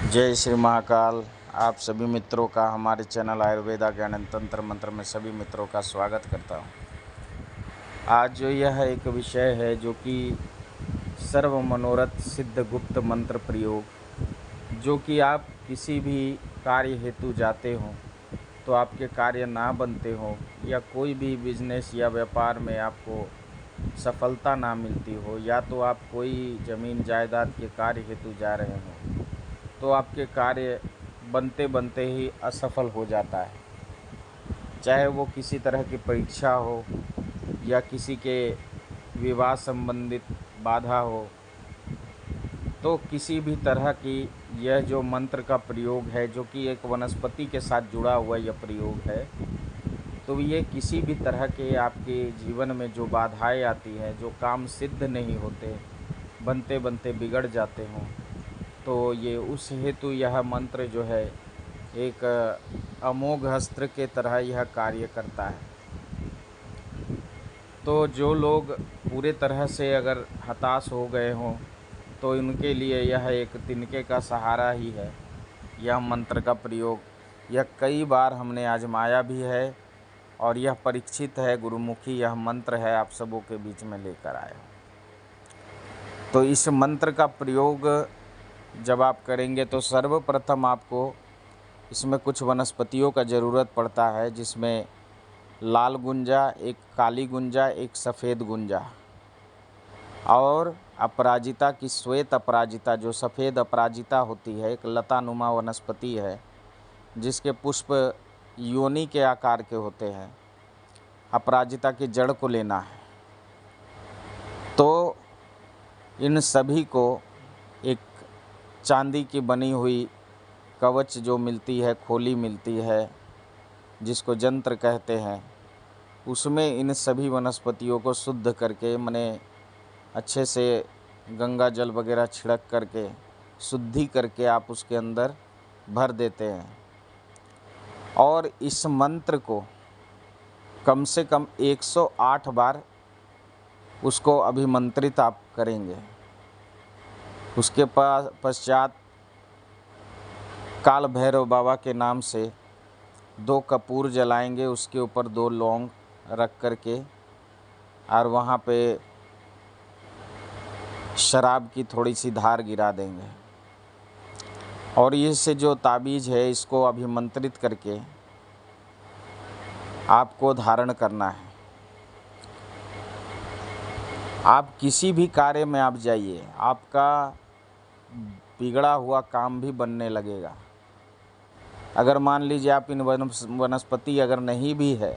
जय श्री महाकाल। आप सभी मित्रों का हमारे चैनल आयुर्वेदा ज्ञान तंत्र मंत्र में सभी मित्रों का स्वागत करता हूँ। आज जो यह एक विषय है जो कि सर्व मनोरथ सिद्ध गुप्त मंत्र प्रयोग, जो कि आप किसी भी कार्य हेतु जाते हो तो आपके कार्य ना बनते हो या कोई भी बिजनेस या व्यापार में आपको सफलता ना मिलती हो, या तो आप कोई ज़मीन जायदाद के कार्य हेतु जा रहे हो तो आपके कार्य बनते बनते ही असफल हो जाता है। चाहे वो किसी तरह की परीक्षा हो या किसी के विवाह संबंधित बाधा हो, तो किसी भी तरह की यह जो मंत्र का प्रयोग है, जो कि एक वनस्पति के साथ जुड़ा हुआ यह प्रयोग है, तो ये किसी भी तरह के आपके जीवन में जो बाधाएं आती हैं, जो काम सिद्ध नहीं होते, बनते बनते बिगड़ जाते हों, तो ये उस हेतु यह मंत्र जो है एक अमोघ अस्त्र के तरह यह कार्य करता है। तो जो लोग पूरे तरह से अगर हताश हो गए हों तो इनके लिए यह एक तिनके का सहारा ही है। यह मंत्र का प्रयोग यह कई बार हमने आजमाया भी है और यह परीक्षित है, गुरुमुखी यह मंत्र है, आप सबों के बीच में लेकर आया हूँ। तो इस मंत्र का प्रयोग जब आप करेंगे तो सर्वप्रथम आपको इसमें कुछ वनस्पतियों का ज़रूरत पड़ता है, जिसमें लाल गुंजा, एक काली गुंजा, एक सफ़ेद गुंजा और अपराजिता की श्वेत अपराजिता, जो सफ़ेद अपराजिता होती है, एक लतानुमा वनस्पति है जिसके पुष्प योनि के आकार के होते हैं। अपराजिता की जड़ को लेना है। तो इन सभी को एक चांदी की बनी हुई कवच जो मिलती है, खोली मिलती है जिसको जंत्र कहते हैं, उसमें इन सभी वनस्पतियों को शुद्ध करके, मने अच्छे से गंगा जल वगैरह छिड़क करके शुद्धि करके आप उसके अंदर भर देते हैं। और इस मंत्र को कम से कम 108 बार उसको अभिमंत्रित आप करेंगे। उसके पश्चात काल भैरव बाबा के नाम से 2 कपूर जलाएंगे, उसके ऊपर 2 लौंग रख करके, और वहाँ पे शराब की थोड़ी सी धार गिरा देंगे। और इससे जो ताबीज़ है इसको अभिमंत्रित करके आपको धारण करना है। आप किसी भी कार्य में आप जाइए, आपका बिगड़ा हुआ काम भी बनने लगेगा। अगर मान लीजिए आप इन वनस्पति अगर नहीं भी है,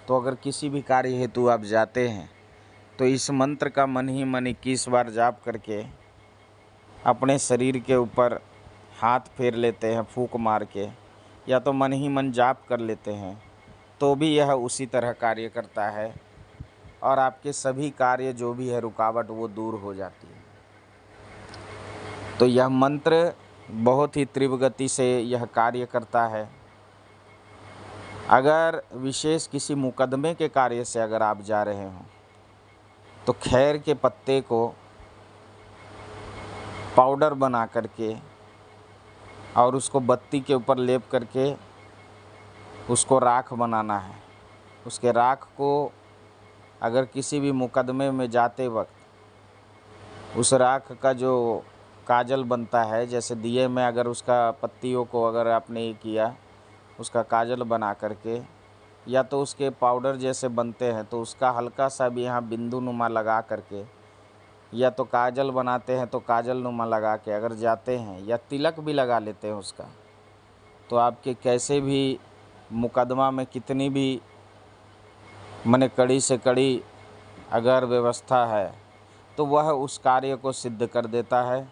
तो अगर किसी भी कार्य हेतु आप जाते हैं तो इस मंत्र का मन ही मन 21 बार जाप करके अपने शरीर के ऊपर हाथ फेर लेते हैं फूंक मार के, या तो मन ही मन जाप कर लेते हैं, तो भी यह उसी तरह कार्य करता है और आपके सभी कार्य जो भी है रुकावट वो दूर हो जाती है। तो यह मंत्र बहुत ही तीव्र गति से यह कार्य करता है। अगर विशेष किसी मुकदमे के कार्य से अगर आप जा रहे हों तो खैर के पत्ते को पाउडर बना करके और उसको बत्ती के ऊपर लेप करके उसको राख बनाना है। उसके राख को अगर किसी भी मुकदमे में जाते वक्त उस राख का जो काजल बनता है, जैसे दिए में अगर उसका पत्तियों को अगर आपने ये किया, उसका काजल बना करके, या तो उसके पाउडर जैसे बनते हैं तो उसका हल्का सा भी यहाँ बिंदु नुमा लगा करके, या तो काजल बनाते हैं तो काजल नुमा लगा के अगर जाते हैं, या तिलक भी लगा लेते हैं उसका, तो आपके कैसे भी मुकदमा में कितनी भी मने कड़ी से कड़ी अगर व्यवस्था है तो वह उस कार्य को सिद्ध कर देता है।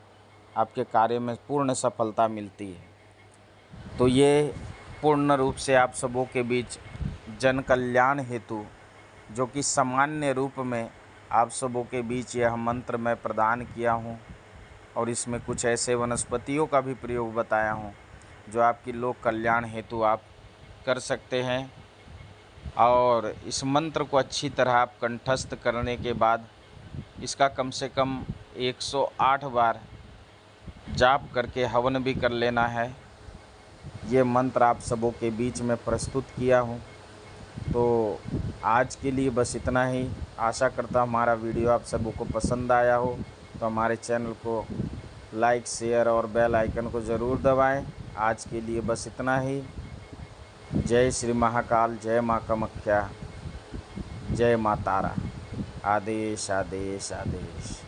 आपके कार्य में पूर्ण सफलता मिलती है। तो ये पूर्ण रूप से आप सबों के बीच जन कल्याण हेतु, जो कि सामान्य रूप में आप सबों के बीच यह मंत्र मैं प्रदान किया हूँ, और इसमें कुछ ऐसे वनस्पतियों का भी प्रयोग बताया हूँ जो आपकी लोक कल्याण हेतु आप कर सकते हैं। और इस मंत्र को अच्छी तरह आप कंठस्थ करने के बाद इसका कम से कम 108 बार जाप करके हवन भी कर लेना है। ये मंत्र आप सबों के बीच में प्रस्तुत किया हूँ। तो आज के लिए बस इतना ही। आशा करता हूँ हमारा वीडियो आप सबों को पसंद आया हो, तो हमारे चैनल को लाइक, शेयर और बेल आइकन को ज़रूर दबाएं। आज के लिए बस इतना ही। जय श्री महाकाल, जय माँ कामाख्या, जय माँ तारा। आदेश आदेश आदेश।